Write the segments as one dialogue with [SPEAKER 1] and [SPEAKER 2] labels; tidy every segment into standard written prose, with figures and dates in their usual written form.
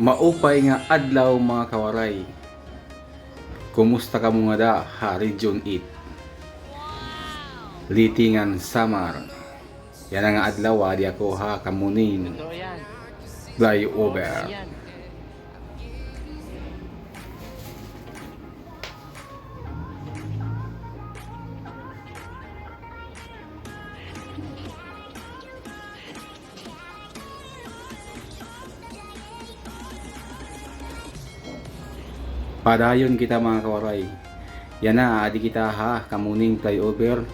[SPEAKER 1] Maupay nga adlaw mga kawaray. Kumusta ka mga da ha Region 8? Litingan Samar. Yan ang adlaw di ako ha kamuning. Flyover. Padayon kita mga kawaray. Yan na, adi kita ha, kamuning flyover.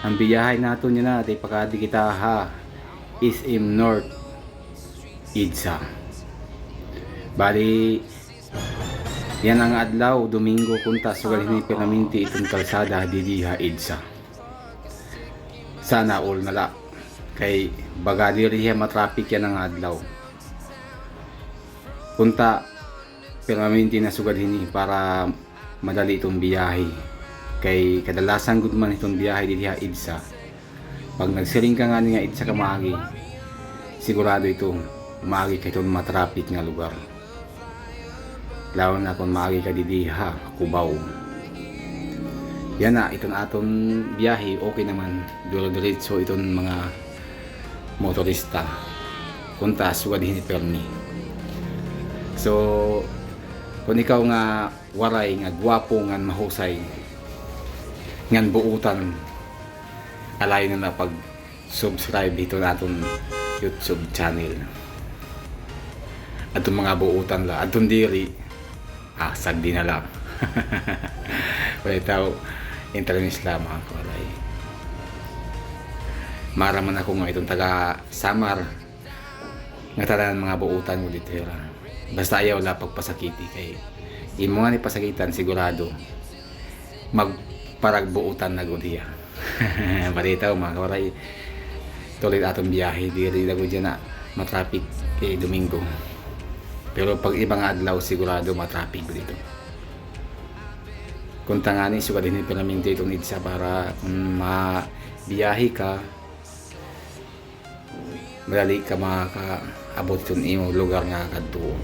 [SPEAKER 1] Ang biyahe nato yan na, di pakadi kita ha, SM North Idsa. Bali, yan ang adlaw, Domingo kunta, sugal ni permanente itong kalsada di ha Idsa. Sana all nala. Kay bagali riya matraffic yan ang adlaw. Kunta, permanente na sugad hini para madali itong biyahe. Kay kadalasan gud man itong biyahe dito sa Idsa. Pag nagsiring ka nga nga Idsa ka maagi, sigurado ito maagi ka itong matraffic nga lugar. Lalo na kung maagi ka dito ha Cubao. Yan na itong aton biyahe, okay naman. Duro-diretso itong mga motorista. Kunta sugad hini permi. So kung ikaw nga waray nga gwapo nga mahusay ngan buutan, alay na pag subscribe dito naton YouTube channel. Atong mga buutan la atong diri sagdi na lang. Wala taw internet lang mga waray. Maraman ako nga itong taga Samar nga tanan mga buutan mo dito. Basta ayaw la pagpasakiti kay imo nga ni pasakitan sigurado magparagbuutan na gud iya. Balitaw mga kawaray, tuloy atong biyahe diri na gud na matraffic kay Domingo. Pero pag ibang adlaw sigurado matraffic dito. Kung tangani sugad din permanente itong Idsa para kung mabiyahe ka madali ka makaabot yung imong lugar nga kadto.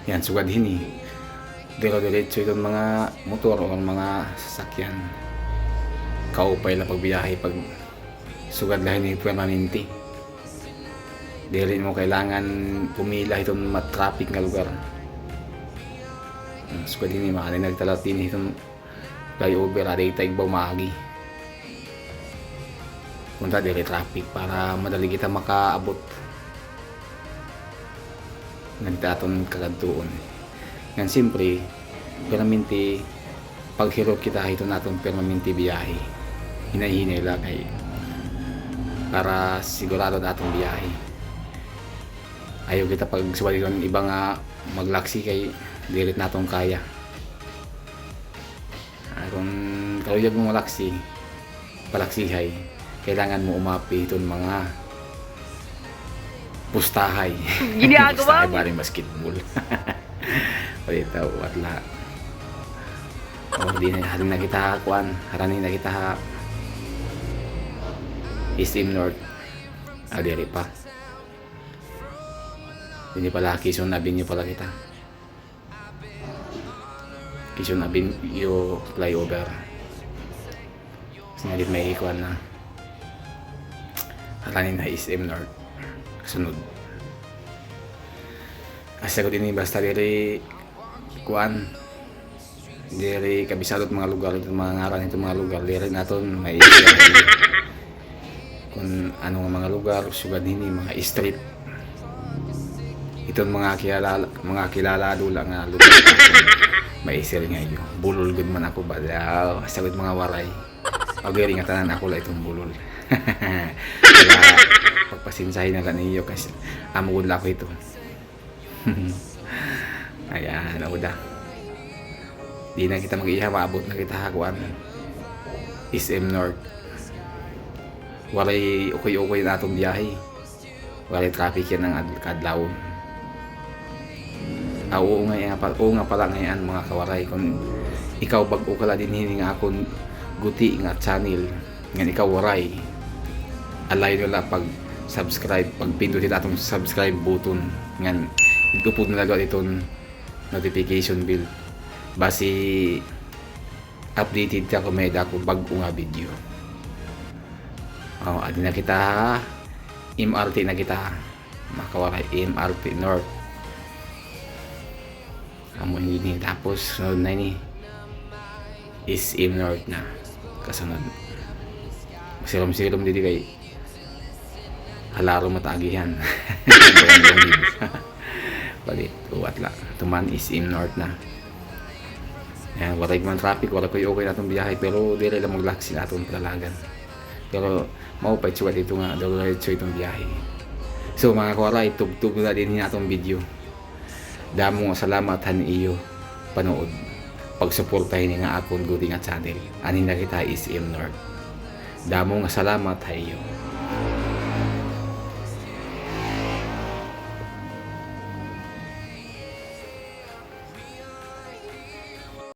[SPEAKER 1] Yan sugad hini. Diro-diretso itong mga motor o mga sasakyan. Kaupay lang pagbiyahe pag sugad lang ni permanente. Dili mo kailangan pumila itong matraffic nga lugar. Sugad hini maali nagtalat din itong flyover aday taigbaw maagi. Punta dili traffic para madali kita makaabot nagtaton kagadtuon. Ngan siyempre permanente paghirot kita ito natong permanente biyahe. Hinahinay lang kay para sigurado natong biyahe. Ayaw kita pag suwali ng iba nga maglaksi kay dilit natong kaya. Kung kaluyag mo malaksi palaksihay, kailangan mo umapi itong mga pustahay.
[SPEAKER 2] Ginagawa
[SPEAKER 1] pustahay maring basketball. Palitaw at lahat. Di na harin na kita kuan, haranin na kita SM North. Adiri pa. Hindi pala Quezon Avenue pala kita. Quezon Avenue flyover. Sinadit may ikuan na. Haranin na SM North. Sunod. Asa ko din basta diri kuan diri kabisadot mga lugar itong mga ngaran itong mga lugar diri naton may kung anong mga lugar sugad hini mga street itong mga kilala dula nga lugar may isir nga iyo bulol gud man ako ba asa gud mga waray pag diri nga tanan ako la itong bulol. Kaya pagpasinsahin na lang niyo kasi amugod lang ko ito. Ayan, nauda. Di na kita mag-iha, maabot na kita hakuan. SM North. Walay ukoy-ukoy na atong biyahe. Walay traffic yan ng kadlawon. Oo nga pala ngayon mga kawaray. Kung ikaw bag-o ka din hini nga akong guti nga channel. Nga ikaw waray. Alay nila pag subscribe, pagpindutin atong subscribe button ngan ito po nalagaw itong notification bell basi updated ka kung may dako bago nga video. Adi na kita MRT na kita makawaray MRT North amo ini tapos sunod na ini SM North na kasunod sirom-sirom dito kay halaro matagihan balik uwat la tuman SM North na yan waray man traffic wala ko okay na itong biyahe pero dire lang maglaksin atong palalagan pero maupay tsuwa dito nga diretso itong biyahe. So mga kawaray tugtog na din natong video damo nga salamat han iyo panood pagsuportahin nga akong Goody nga channel anin na kita SM North damo nga salamat ha iyo.